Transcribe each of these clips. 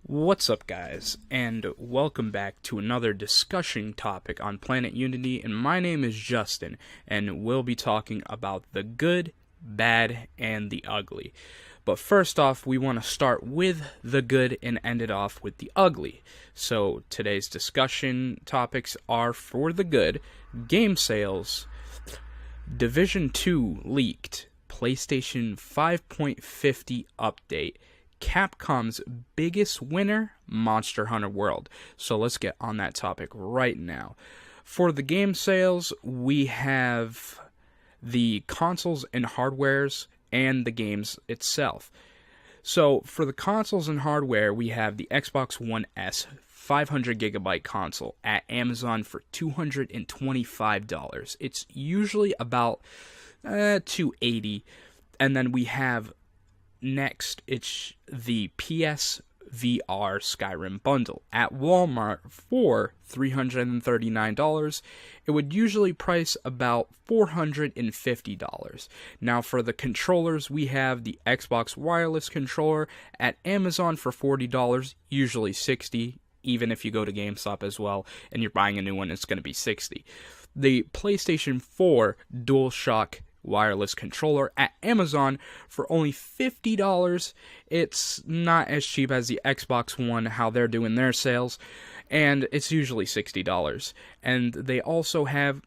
What's up, guys, and welcome back to another discussion topic on Planet Unity. And my name is Justin, and we'll be talking about the good, bad, and the ugly. But first off, we want to start with the good and end it off with the ugly. So today's discussion topics are for the good: game sales, Division 2 leaked, PlayStation 5.50 update, Capcom's biggest winner, Monster Hunter World. So let's get on that topic right now. For the game sales, we have the consoles and hardwares and the games itself. So for the consoles and hardware, we have the Xbox One S 500GB console at Amazon for $225. It's usually about $280. And then we have next, it's the PSVR Skyrim bundle at Walmart for $339. It would usually price about $450. Now for the controllers, we have the Xbox wireless controller at Amazon for $40, usually $60. Even if you go to GameStop as well and you're buying a new one, it's going to be $60. The PlayStation 4 DualShock wireless controller at Amazon for only $50. It's not as cheap as the Xbox One, how they're doing their sales, and it's usually $60. And they also have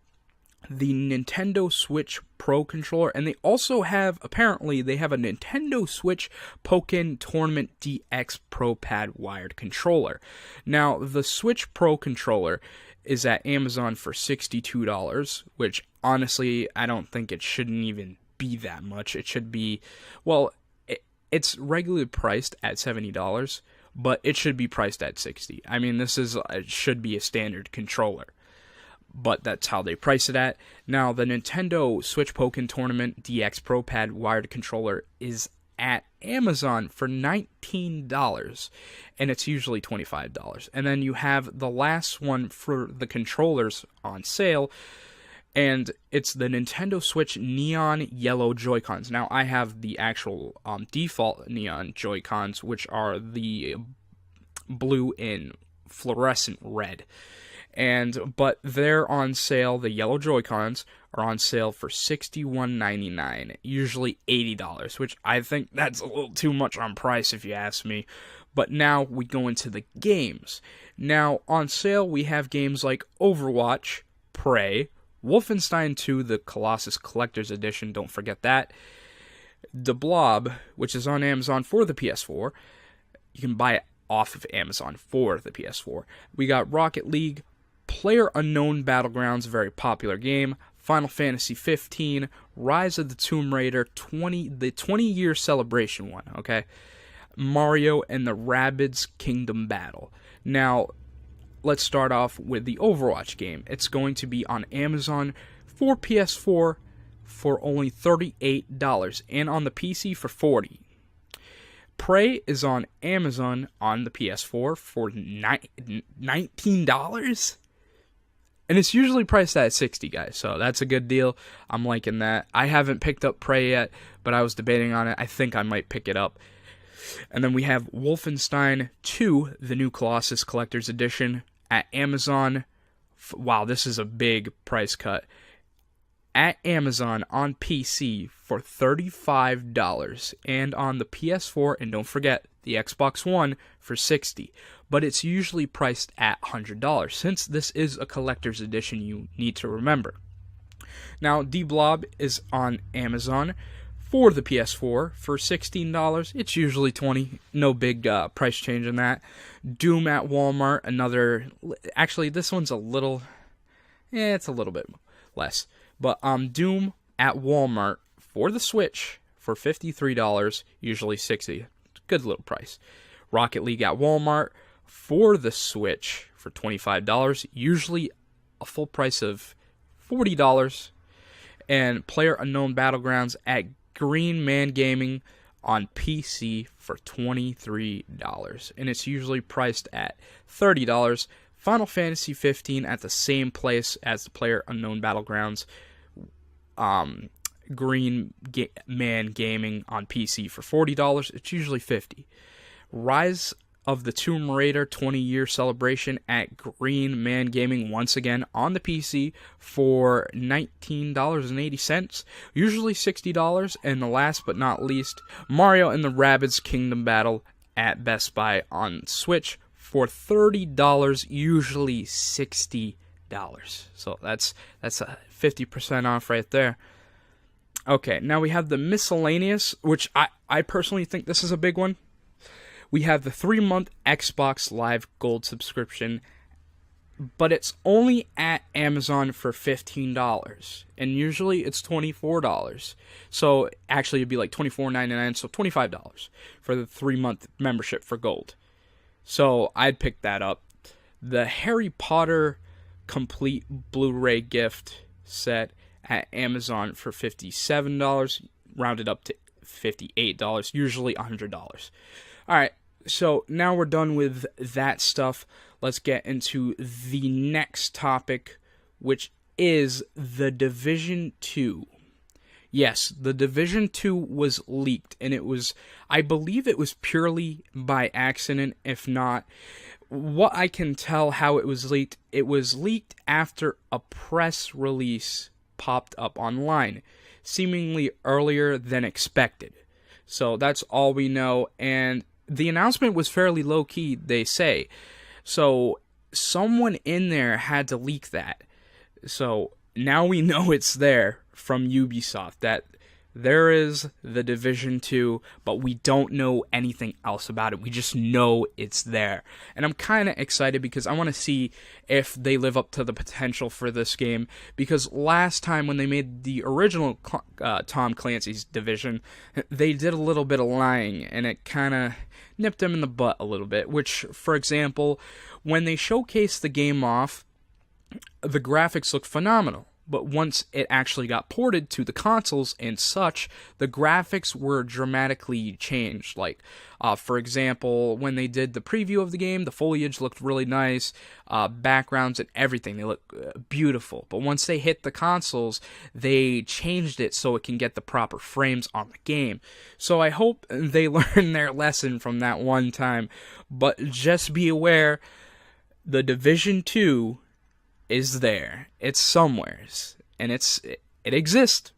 the Nintendo Switch Pro controller, and they also have, apparently, they have a Nintendo Switch Pokken Tournament DX Pro Pad wired controller. Now, the Switch Pro controller is at Amazon for $62, which honestly, I don't think it shouldn't even be that much. It should be, well, it's regularly priced at $70, but it should be priced at $60. I mean, it should be a standard controller, but that's how they price it at. Now, the Nintendo Switch Pokken Tournament DX Pro Pad wired controller is at Amazon for $19, and it's usually $25. And then you have the last one for the controllers on sale, and it's the Nintendo Switch Neon Yellow Joy-Cons. Now, I have the actual default Neon Joy-Cons, which are the blue and fluorescent red. But they're on sale. The yellow Joy-Cons are on sale for $61.99, usually $80, which I think that's a little too much on price if you ask me. But now we go into the games. Now, on sale, we have games like Overwatch, Prey, Wolfenstein 2, the Colossus Collector's Edition, don't forget that, The Blob, which is on Amazon for the PS4. You can buy it off of Amazon for the PS4. We got Rocket League, PlayerUnknown Battlegrounds, a very popular game, Final Fantasy 15, Rise of the Tomb Raider, the 20-year celebration one, okay? Mario and the Rabbids Kingdom Battle. Now, let's start off with the Overwatch game. It's going to be on Amazon for PS4 for only $38 and on the PC for $40. Prey is on Amazon on the PS4 for $19? And it's usually priced at $60, guys, so that's a good deal. I'm liking that. I haven't picked up Prey yet, but I was debating on it. I think I might pick it up. And then we have Wolfenstein 2, the new Colossus Collector's Edition, at Amazon. Wow, this is a big price cut. At Amazon on PC for $35 and on the PS4, and don't forget the Xbox One, for $60. But it's usually priced at $100. Since this is a collector's edition, you need to remember. Now, The Blob is on Amazon for the PS4 for $16. It's usually $20. No big price change in that. Doom at Walmart, actually, this one's it's a little bit less. But Doom at Walmart for the Switch for $53, usually $60. Good little price. Rocket League at Walmart for the Switch for $25, usually a full price of $40. And PlayerUnknown Battlegrounds at Green Man Gaming on PC for $23, and it's usually priced at $30. Final Fantasy 15 at the same place as the PlayerUnknown Battlegrounds, Man Gaming on PC for $40. It's usually $50. Rise of the Tomb Raider 20-year celebration at Green Man Gaming once again on the PC for $19.80, usually $60. And the last but not least, Mario and the Rabbids Kingdom Battle at Best Buy on Switch for $30, usually $60. So that's a 50% off right there. Okay, now we have the miscellaneous, which I personally think this is a big one. We have the 3-month Xbox Live Gold subscription, but it's only at Amazon for $15, and usually it's $24. So actually it'd be like $24.99, so $25 for the 3-month membership for Gold. So I'd pick that up. The Harry Potter complete Blu-ray gift set at Amazon for $57, rounded up to $58, usually $100. Alright, so now we're done with that stuff. Let's get into the next topic, which is The Division 2. Yes, The Division 2 was leaked, and I believe it was purely by accident, if not. What I can tell how it was leaked after a press release popped up online, seemingly earlier than expected. So that's all we know, and the announcement was fairly low-key, they say. So someone in there had to leak that. So now we know it's there from Ubisoft, that there is The Division 2, but we don't know anything else about it. We just know it's there. And I'm kind of excited because I want to see if they live up to the potential for this game. Because last time when they made the original Tom Clancy's Division, they did a little bit of lying, and it kind of nipped them in the butt a little bit. Which, for example, when they showcased the game off, the graphics looked phenomenal. But once it actually got ported to the consoles and such, the graphics were dramatically changed. Like, for example, when they did the preview of the game, the foliage looked really nice, backgrounds and everything, they look beautiful. But once they hit the consoles, they changed it so it can get the proper frames on the game. So I hope they learn their lesson from that one time. But just be aware, The Division 2 is there. It's somewheres, and it exists.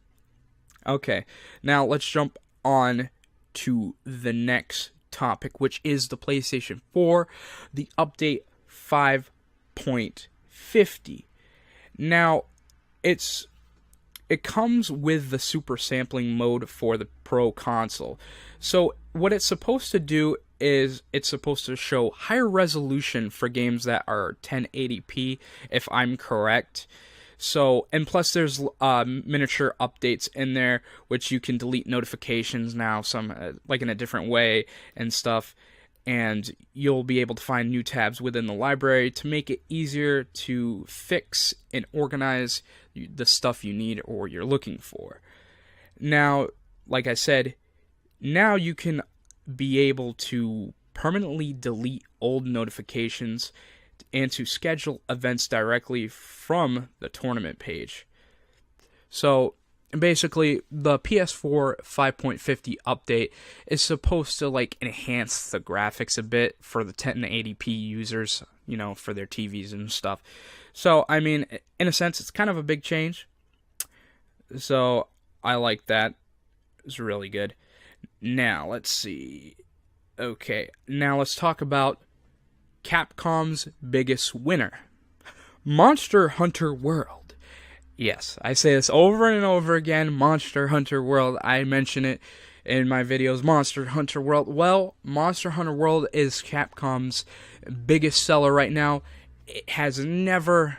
Okay, now let's jump on to the next topic, which is the PlayStation 4, the update 5.50. Now, it comes with the super sampling mode for the Pro console. So what it's supposed to do is it's supposed to show higher resolution for games that are 1080p, if I'm correct. So, and plus there's miniature updates in there, which you can delete notifications now, some like in a different way and stuff. And you'll be able to find new tabs within the library to make it easier to fix and organize the stuff you need or you're looking for. Now, like I said, now you can be able to permanently delete old notifications and to schedule events directly from the tournament page. So basically, the PS4 5.50 update is supposed to like enhance the graphics a bit for the 1080p users, you know, for their TVs and stuff. So I mean, in a sense, it's kind of a big change. So I like that. It's really good. Now, let's see. Okay, now let's talk about Capcom's biggest winner, Monster Hunter World. Yes, I say this over and over again, Monster Hunter World. I mention it in my videos, Monster Hunter World. Well, Monster Hunter World is Capcom's biggest seller right now. It has never...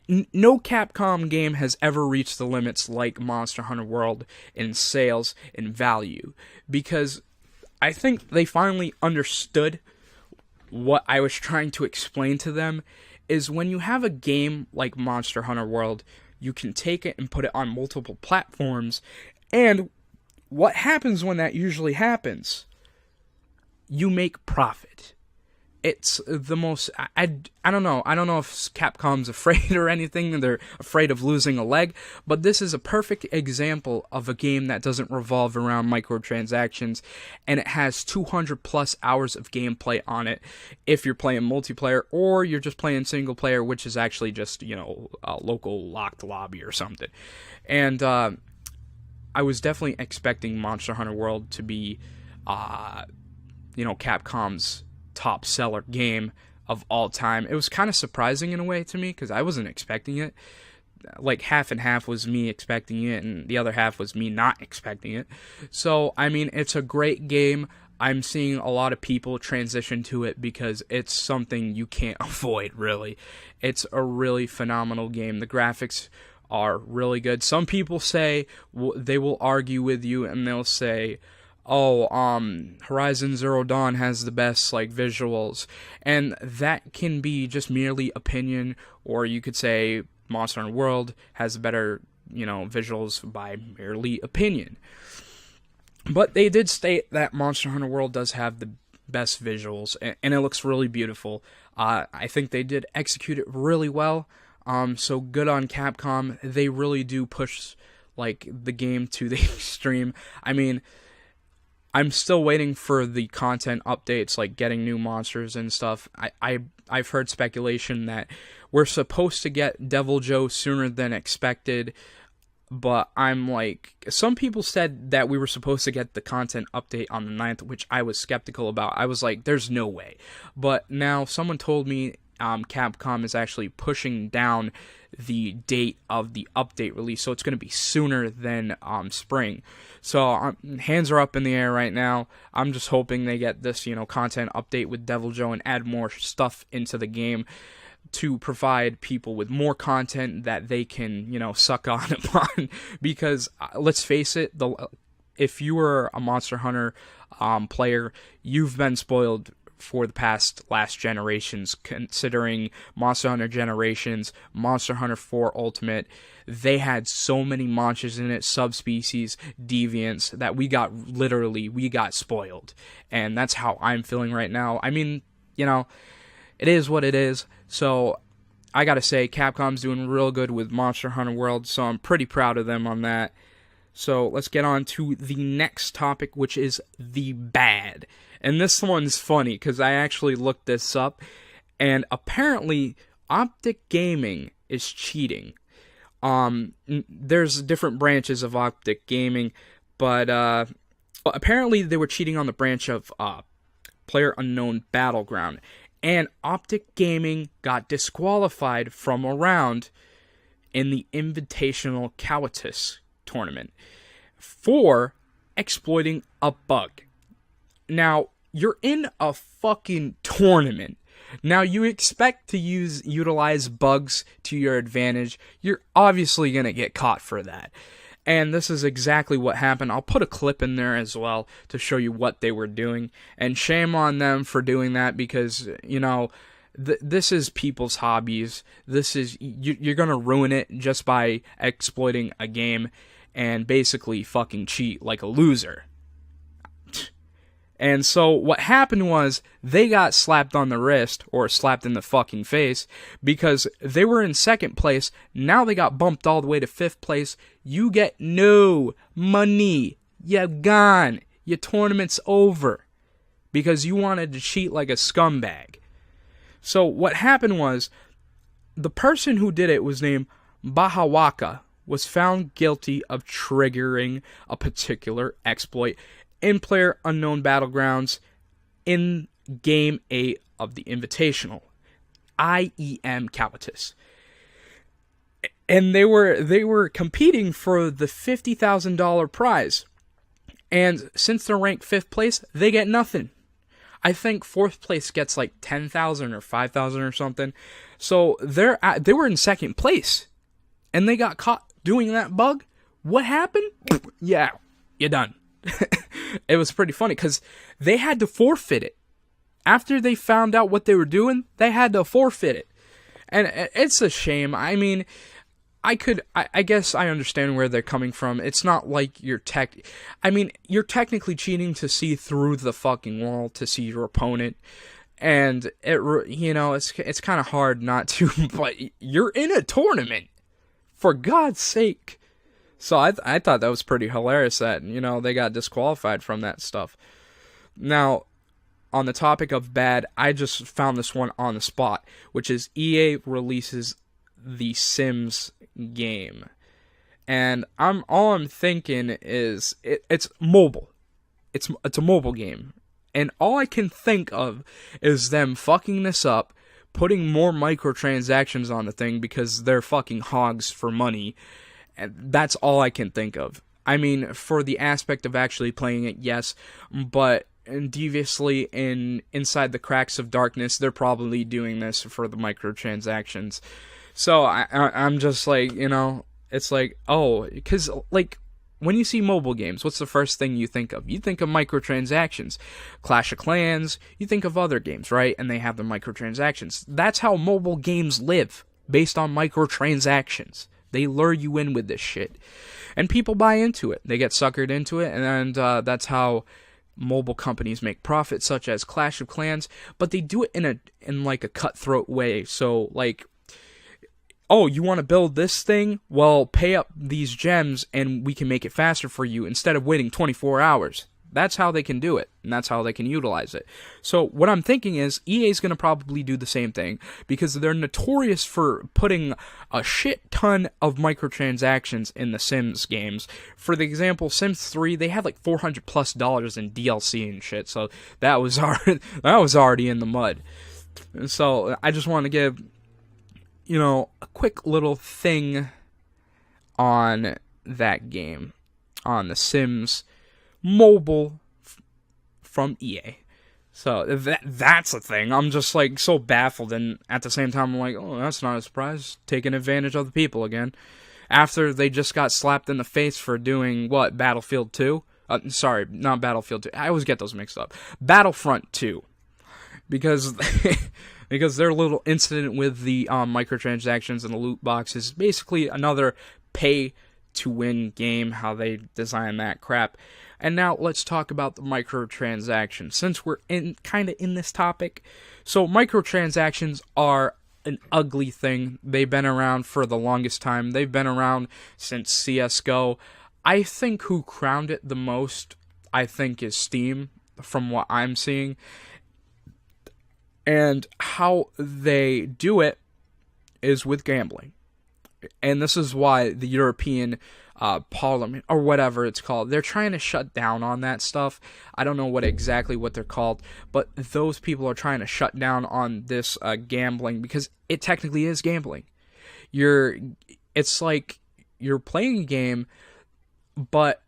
No Capcom game has ever reached the limits like Monster Hunter World in sales and value, because I think they finally understood what I was trying to explain to them, is when you have a game like Monster Hunter World, you can take it and put it on multiple platforms, and what happens when that usually happens? You make profit. it's the most, I don't know. I don't know if Capcom's afraid or anything, they're afraid of losing a leg, but this is a perfect example of a game that doesn't revolve around microtransactions, and it has 200 plus hours of gameplay on it if you're playing multiplayer, or you're just playing single player, which is actually just, you know, a local locked lobby or something. And I was definitely expecting Monster Hunter World to be, you know, Capcom's top seller game of all time. It was kind of surprising in a way to me because I wasn't expecting it. Like half and half was me expecting it, and the other half was me not expecting it. So, I mean, it's a great game. I'm seeing a lot of people transition to it because it's something you can't avoid, really. It's a really phenomenal game. The graphics are really good. Some people say, they will argue with you and they'll say, oh, Horizon Zero Dawn has the best, like, visuals, and that can be just merely opinion, or you could say Monster Hunter World has better, you know, visuals by merely opinion. But they did state that Monster Hunter World does have the best visuals, and it looks really beautiful. I think they did execute it really well, so good on Capcom. They really do push, like, the game to the extreme. I mean, I'm still waiting for the content updates, like getting new monsters and stuff. I've heard speculation that we're supposed to get Deviljho sooner than expected, but I'm like, some people said that we were supposed to get the content update on the 9th, which I was skeptical about. I was like, there's no way. But now someone told me Capcom is actually pushing down the date of the update release, so it's going to be sooner than spring. So hands are up in the air right now. I'm just hoping they get this, you know, content update with Deviljho and add more stuff into the game to provide people with more content that they can, you know, suck on upon. Because let's face it, if you were a Monster Hunter player, you've been spoiled for the last generations, considering Monster Hunter Generations, Monster Hunter 4 Ultimate. They had so many monsters in it, subspecies, deviants, that we got spoiled. And that's how I'm feeling right now. I mean, you know, it is what it is. So I gotta say, Capcom's doing real good with Monster Hunter World, so I'm pretty proud of them on that. So let's get on to the next topic, which is the bad. And this one's funny because I actually looked this up, and apparently Optic Gaming is cheating. There's different branches of Optic Gaming, but apparently they were cheating on the branch of PlayerUnknown Battleground, and Optic Gaming got disqualified from a round in the Invitational Coatis tournament for exploiting a bug. Now, you're in a fucking tournament. Now, you expect to utilize bugs to your advantage. You're obviously going to get caught for that. And this is exactly what happened. I'll put a clip in there as well to show you what they were doing. And shame on them for doing that because, you know, this is people's hobbies. This is, you're going to ruin it just by exploiting a game and basically fucking cheat like a loser. And so what happened was they got slapped on the wrist or slapped in the fucking face because they were in second place. Now they got bumped all the way to fifth place. You get no money. You're gone. Your tournament's over because you wanted to cheat like a scumbag. So what happened was the person who did it was named Bahawaka, was found guilty of triggering a particular exploit in PlayerUnknown Battlegrounds in Game 8 of the Invitational, IEM Coatis. And they were competing for the $50,000 prize. And since they're ranked 5th place, they get nothing. I think 4th place gets like 10,000 or 5,000 or something. So they were in 2nd place. And they got caught doing that bug. What happened? Yeah, you're done. It was pretty funny because they had to forfeit it. After they found out what they were doing, they had to forfeit it. And it's a shame. I mean, I guess I understand where they're coming from. It's not like you're technically cheating to see through the fucking wall to see your opponent. And it's kind of hard not to, but you're in a tournament, for God's sake. So I thought that was pretty hilarious that, they got disqualified from that stuff. Now, on the topic of bad, I just found this one on the spot, which is EA releases the Sims game. And all I'm thinking is it's mobile. It's a mobile game. And all I can think of is them fucking this up, putting more microtransactions on the thing because they're fucking hogs for money. And that's all I can think of. I mean, for the aspect of actually playing it, yes, but deviously inside the cracks of darkness, they're probably doing this for the microtransactions. So I'm just like, it's like, oh, because like when you see mobile games, what's the first thing you think of? You think of microtransactions. Clash of Clans, you think of other games, right? And they have the microtransactions. That's how mobile games live, based on microtransactions. They lure you in with this shit. And people buy into it. They get suckered into it, and that's how mobile companies make profit, such as Clash of Clans, but they do it in like a cutthroat way. So like, oh, you want to build this thing? Well, pay up these gems and we can make it faster for you instead of waiting 24 hours. That's how they can do it, and that's how they can utilize it. So what I'm thinking is EA's going to probably do the same thing, because they're notorious for putting a shit ton of microtransactions in the Sims games. For the example, Sims 3, they had like $400+ in DLC and shit, so that was already in the mud. So I just want to give, a quick little thing on that game, on the Sims mobile from EA. So that's a thing. I'm just like so baffled, and at the same time I'm like, oh, that's not a surprise. Taking advantage of the people again. After they just got slapped in the face for doing what? Battlefield 2? Sorry, not Battlefield 2. I always get those mixed up. Battlefront 2. Because their little incident with the microtransactions and the loot boxes is basically another pay to win game, how they design that crap. And now let's talk about the microtransactions, since we're kind of in this topic. So microtransactions are an ugly thing. They've been around for the longest time. They've been around since CSGO. I think who crowned it the most, is Steam, from what I'm seeing. And how they do it is with gambling. And this is why the European Parliament, or whatever it's called, they're trying to shut down on that stuff. I don't know exactly what they're called, but those people are trying to shut down on this gambling, because it technically is gambling. It's like you're playing a game, but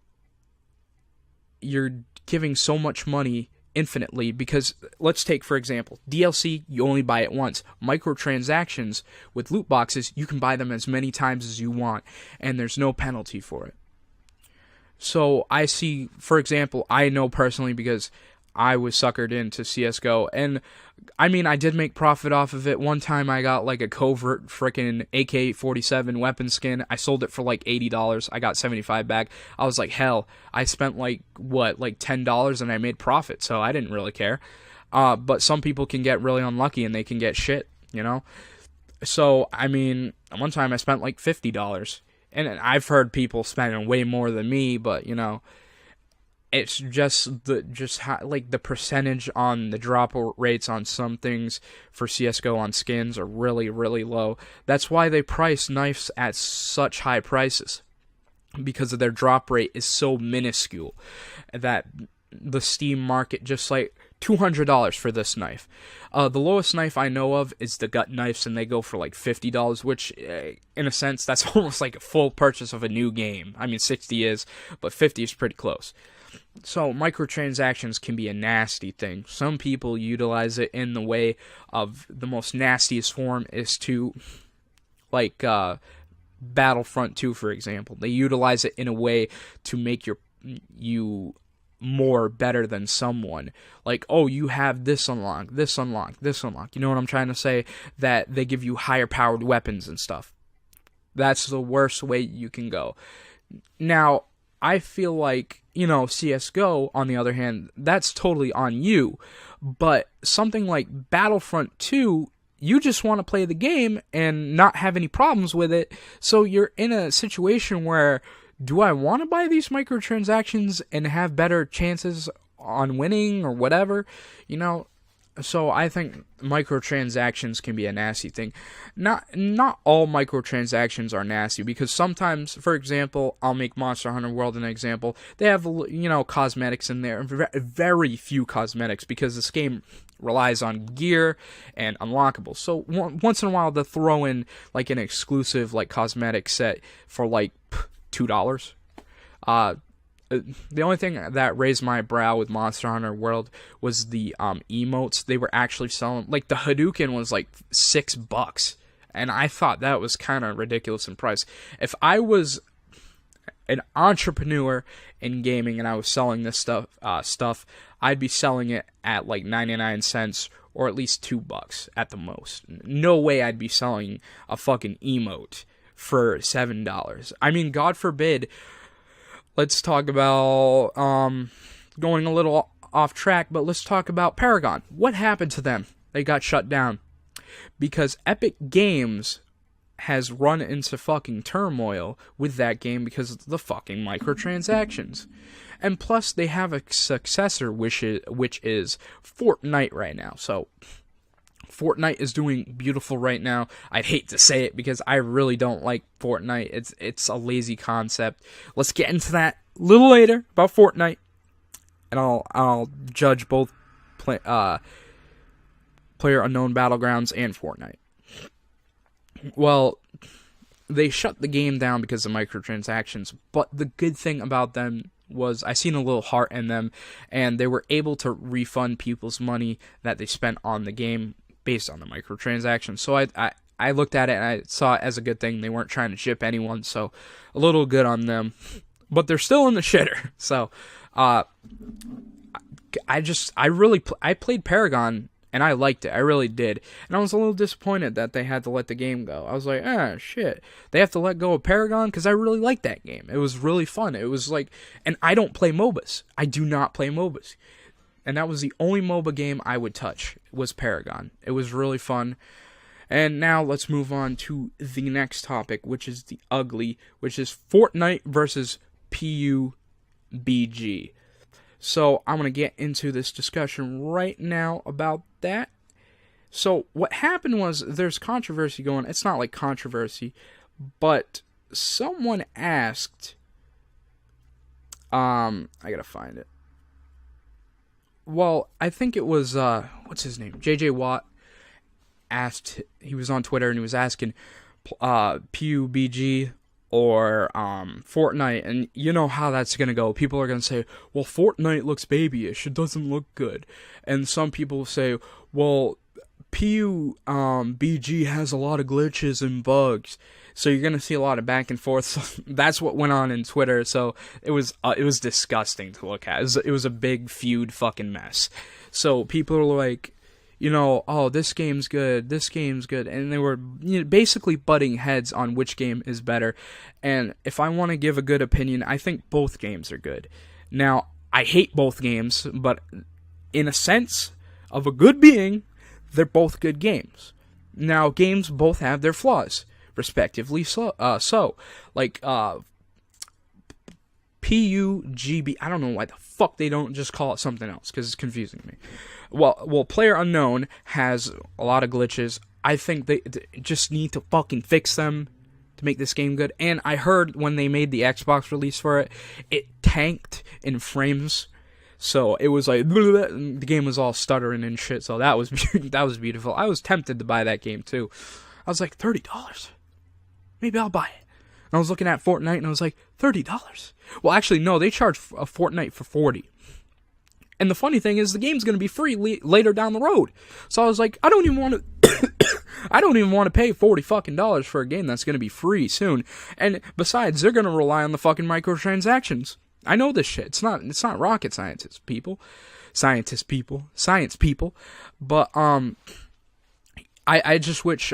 you're giving so much money infinitely, because let's take, for example, DLC, you only buy it once. Microtransactions with loot boxes, you can buy them as many times as you want, and there's no penalty for it. So I see, for example, I know personally, because I was suckered into CSGO, and I mean, I did make profit off of it. One time I got like a covert frickin' AK-47 weapon skin. I sold it for like $80. I got $75 back. I was like, hell, I spent like $10 and I made profit, so I didn't really care. But some people can get really unlucky and they can get shit, So, I mean, one time I spent like $50. And I've heard people spending way more than me, but, it's just the percentage on the drop rates on some things for CSGO on skins are really, really low. That's why they price knives at such high prices, because of their drop rate is so minuscule that the Steam market just like $200 for this knife. The lowest knife I know of is the gut knives, and they go for like $50, which in a sense that's almost like a full purchase of a new game. I mean, 60 is, but 50 is pretty close. So microtransactions can be a nasty thing. Some people utilize it in the way of the most nastiest form is to, like Battlefront 2, for example. They utilize it in a way to make you more better than someone. Like, oh, you have this unlocked, this unlocked, this unlocked. You know what I'm trying to say? That they give you higher powered weapons and stuff. That's the worst way you can go. Now, I feel like, CSGO, on the other hand, that's totally on you. But something like Battlefront 2, you just want to play the game and not have any problems with it. So you're in a situation where, do I want to buy these microtransactions and have better chances on winning or whatever? So I think microtransactions can be a nasty thing. Not all microtransactions are nasty, because sometimes, for example, I'll make Monster Hunter World an example. They have, cosmetics in there, very few cosmetics, because this game relies on gear and unlockables. So once in a while they'll throw in like an exclusive like cosmetic set for like $2. The only thing that raised my brow with Monster Hunter World was the emotes. They were actually selling, like, the Hadouken was like $6, and I thought that was kind of ridiculous in price. If I was an entrepreneur in gaming and I was selling this stuff, I'd be selling it at like 99 cents or at least $2 at the most. No way I'd be selling a fucking emote for $7. I mean, God forbid. Let's talk about, going a little off track, but let's talk about Paragon. What happened to them? They got shut down. Because Epic Games has run into fucking turmoil with that game because of the fucking microtransactions. And plus, they have a successor, which is Fortnite right now. So, Fortnite is doing beautiful right now. I'd hate to say it because I really don't like Fortnite. It's a lazy concept. Let's get into that a little later about Fortnite, and I'll judge both PlayerUnknown Battlegrounds and Fortnite. Well, they shut the game down because of microtransactions, but the good thing about them was I seen a little heart in them, and they were able to refund people's money that they spent on the game based on the microtransactions. So I looked at it and I saw it as a good thing. They weren't trying to ship anyone, so a little good on them. But they're still in the shitter. So I played Paragon and I liked it. I really did. And I was a little disappointed that they had to let the game go. I was like, shit. They have to let go of Paragon? Because I really liked that game. It was really fun. It was like, and I don't play MOBAs. I do not play MOBAs. And that was the only MOBA game I would touch, was Paragon. It was really fun. And now let's move on to the next topic, which is the ugly, which is Fortnite versus PUBG. So I'm going to get into this discussion right now about that. So what happened was, there's controversy going. It's not like controversy, but someone asked, I gotta find it. Well, I think it was, what's his name? JJ Watt asked, he was on Twitter and he was asking, PUBG or Fortnite, and you know how that's gonna go. People are gonna say, well, Fortnite looks babyish, it doesn't look good. And some people will say, well, PUBG has a lot of glitches and bugs. So you're gonna see a lot of back and forth. So that's what went on in Twitter. So it was disgusting to look at. It was a big feud fucking mess. So people are like, oh, this game's good, and they were basically butting heads on which game is better. And if I want to give a good opinion, I think both games are good. Now, I hate both games, but in a sense of a good being, they're both good games. Now, games both have their flaws, respectively. So like PUBG, I don't know why the fuck they don't just call it something else, because it's confusing me. Well, PlayerUnknown has a lot of glitches. I think they just need to fucking fix them to make this game good. And I heard when they made the Xbox release for it, it tanked in frames. So it was like, the game was all stuttering and shit. So that was beautiful. I was tempted to buy that game too. I was like, $30. Maybe I'll buy it. And I was looking at Fortnite and I was like, $30. Well, actually, no, they charge a Fortnite for $40. And the funny thing is, the game's going to be free later down the road. So I was like, I don't even want to pay $40 fucking dollars for a game that's going to be free soon. And besides, they're going to rely on the fucking microtransactions. I know this shit. It's not rocket science people. But I just wish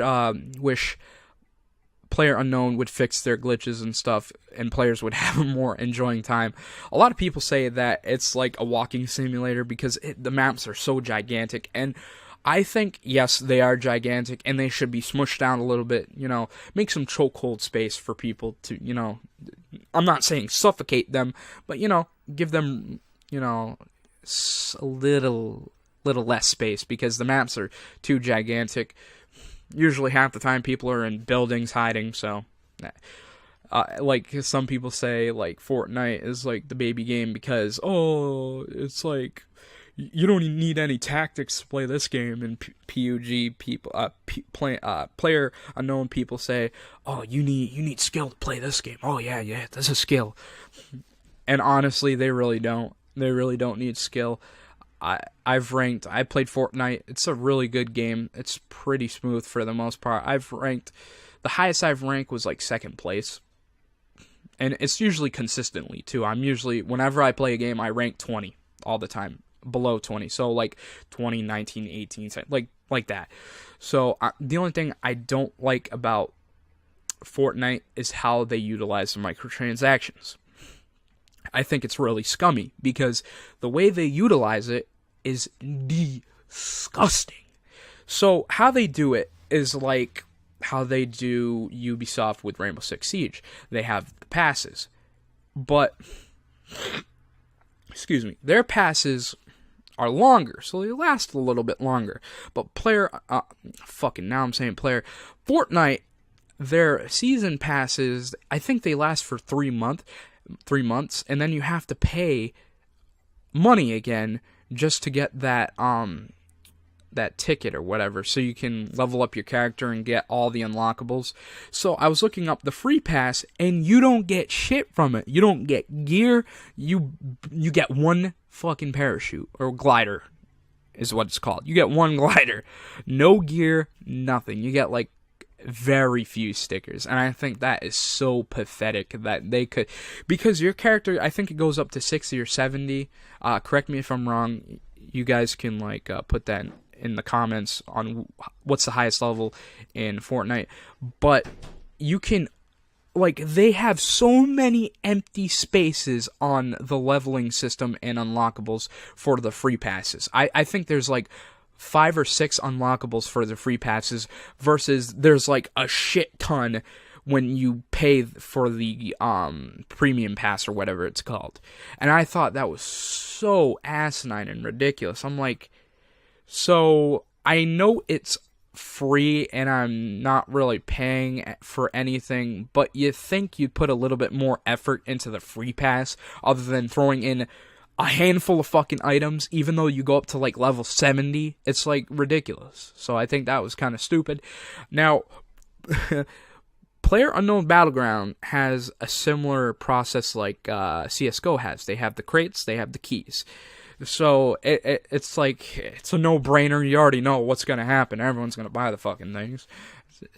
PlayerUnknown would fix their glitches and stuff, and players would have a more enjoying time. A lot of people say that it's like a walking simulator because the maps are so gigantic, and I think, yes, they are gigantic, and they should be smushed down a little bit, make some chokehold space for people to, I'm not saying suffocate them, but, give them, a little less space, because the maps are too gigantic. Usually half the time people are in buildings hiding, so like some people say, like Fortnite is like the baby game because it's like you don't need any tactics to play this game. And PUG people, PlayerUnknown people say, you need skill to play this game. Oh yeah, this is skill. And honestly, they really don't. They really don't need skill. I played Fortnite. It's a really good game. It's pretty smooth for the most part. The highest I've ranked was like second place. And it's usually consistently too. Whenever I play a game, I rank 20 all the time. Below 20. So like 20, 19, 18, like that. So the only thing I don't like about Fortnite is how they utilize the microtransactions. I think it's really scummy because the way they utilize it is disgusting. So how they do it is like how they do Ubisoft with Rainbow Six Siege. They have the passes, but their passes are longer, so they last a little bit longer. But Fortnite, their season passes, I think they last for 3 months, and then you have to pay money again just to get that ticket or whatever, so you can level up your character and get all the unlockables. So I was looking up the free pass, and you don't get shit from it. You don't get gear. You get one fucking parachute, or glider is what it's called. You get one glider. No gear, nothing. You get like very few stickers, and I think that is so pathetic that they could, because your character, I think it goes up to 60 or 70. Correct me if I'm wrong. You guys can like put that in the comments on what's the highest level in Fortnite. But you can, like, they have so many empty spaces on the leveling system and unlockables for the free passes. I think there's like 5 or 6 unlockables for the free passes versus there's like a shit ton when you pay for the premium pass or whatever it's called. And I thought that was so asinine and ridiculous. I'm like, so I know it's free and I'm not really paying for anything, but you think you'd put a little bit more effort into the free pass other than throwing in a handful of fucking items, even though you go up to like level 70. It's like ridiculous. So I think that was kind of stupid. Now, PlayerUnknown Battleground has a similar process like CSGO has. They have the crates, they have the keys. So it's like, it's a no-brainer. You already know what's going to happen. Everyone's going to buy the fucking things.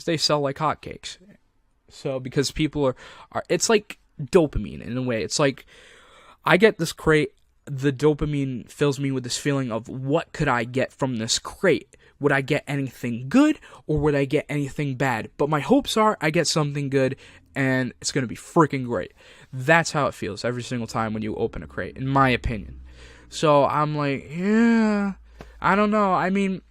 They sell like hotcakes. So because people are, it's like dopamine in a way. It's like, I get this crate, the dopamine fills me with this feeling of what could I get from this crate? Would I get anything good or would I get anything bad? But my hopes are I get something good and it's going to be freaking great. That's how it feels every single time when you open a crate, in my opinion. So I'm like, yeah, I don't know. I mean,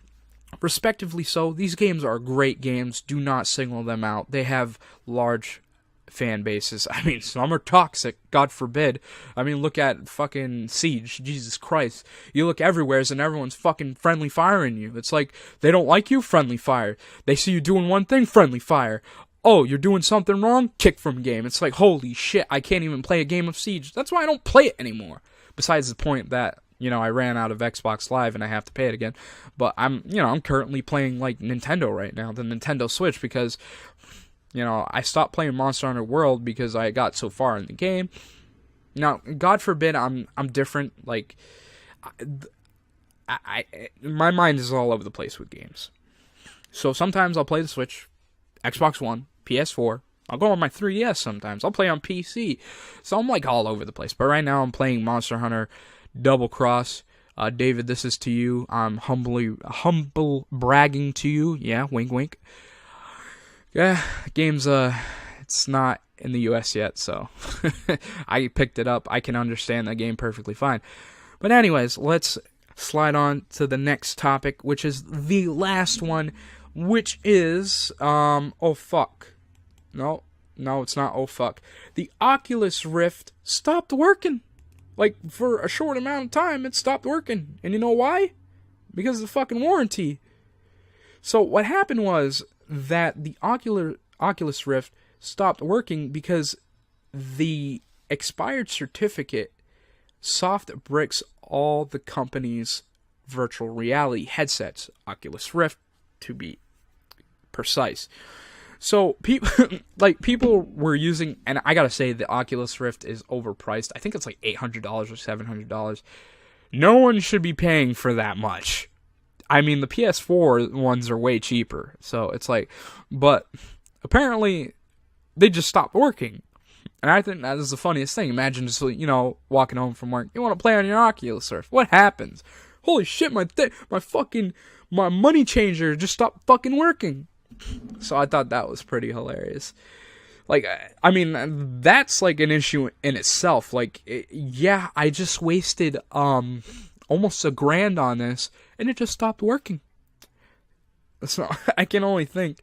respectively so, these games are great games. Do not single them out. They have large fan bases. I mean, some are toxic, God forbid. I mean, look at fucking Siege, Jesus Christ. You look everywhere and everyone's fucking friendly firing you. It's like, they don't like you, friendly fire. They see you doing one thing, friendly fire. Oh, you're doing something wrong? Kick from game. It's like, holy shit, I can't even play a game of Siege. That's why I don't play it anymore. Besides the point that, I ran out of Xbox Live and I have to pay it again. But I'm currently playing like Nintendo right now, the Nintendo Switch, because I stopped playing Monster Hunter World because I got so far in the game. Now, God forbid I'm different. Like, my mind is all over the place with games. So sometimes I'll play the Switch, Xbox One, PS4. I'll go on my 3DS sometimes. I'll play on PC. So I'm like all over the place. But right now I'm playing Monster Hunter Double Cross. David, this is to you. I'm humble bragging to you. Yeah, wink, wink. Yeah, game's it's not in the US yet, so I picked it up. I can understand the game perfectly fine. But anyways, let's slide on to the next topic, which is the last one, which is oh fuck. No, it's not oh fuck. The Oculus Rift stopped working. Like, for a short amount of time, it stopped working. And you know why? Because of the fucking warranty. So what happened was that the Oculus Rift stopped working because the expired certificate soft bricks all the company's virtual reality headsets, Oculus Rift to be precise. So people were using, and I gotta say the Oculus Rift is overpriced. I think it's like $800 or $700. No one should be paying for that much. I mean, the PS4 ones are way cheaper. So it's like, but apparently they just stopped working. And I think that is the funniest thing. Imagine just, walking home from work. You want to play on your Oculus Rift. What happens? Holy shit, my money changer just stopped fucking working. So I thought that was pretty hilarious. Like, I mean, that's like an issue in itself. Like, yeah, I just wasted almost $1,000 on this, and it just stopped working. So I can only think.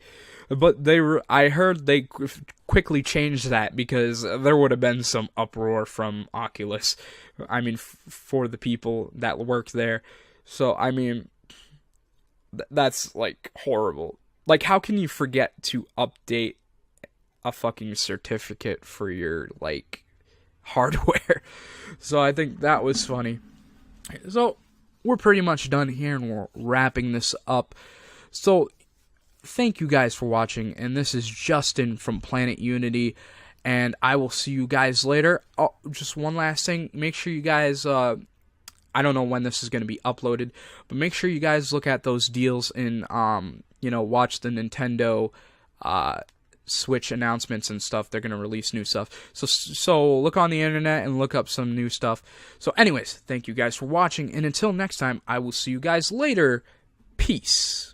But I heard they quickly changed that because there would have been some uproar from Oculus. I mean, for the people that work there. So, I mean, that's, like, horrible. Like, how can you forget to update a fucking certificate for your, like, hardware? So I think that was funny. So, we're pretty much done here, and we're wrapping this up. So, thank you guys for watching, and this is Justin from Planet Unity, and I will see you guys later. Oh, just one last thing. Make sure you guys, I don't know when this is going to be uploaded, but make sure you guys look at those deals and, watch the Nintendo Switch announcements and stuff. They're going to release new stuff. So look on the internet and look up some new stuff. So anyways, thank you guys for watching, and until next time, I will see you guys later. Peace.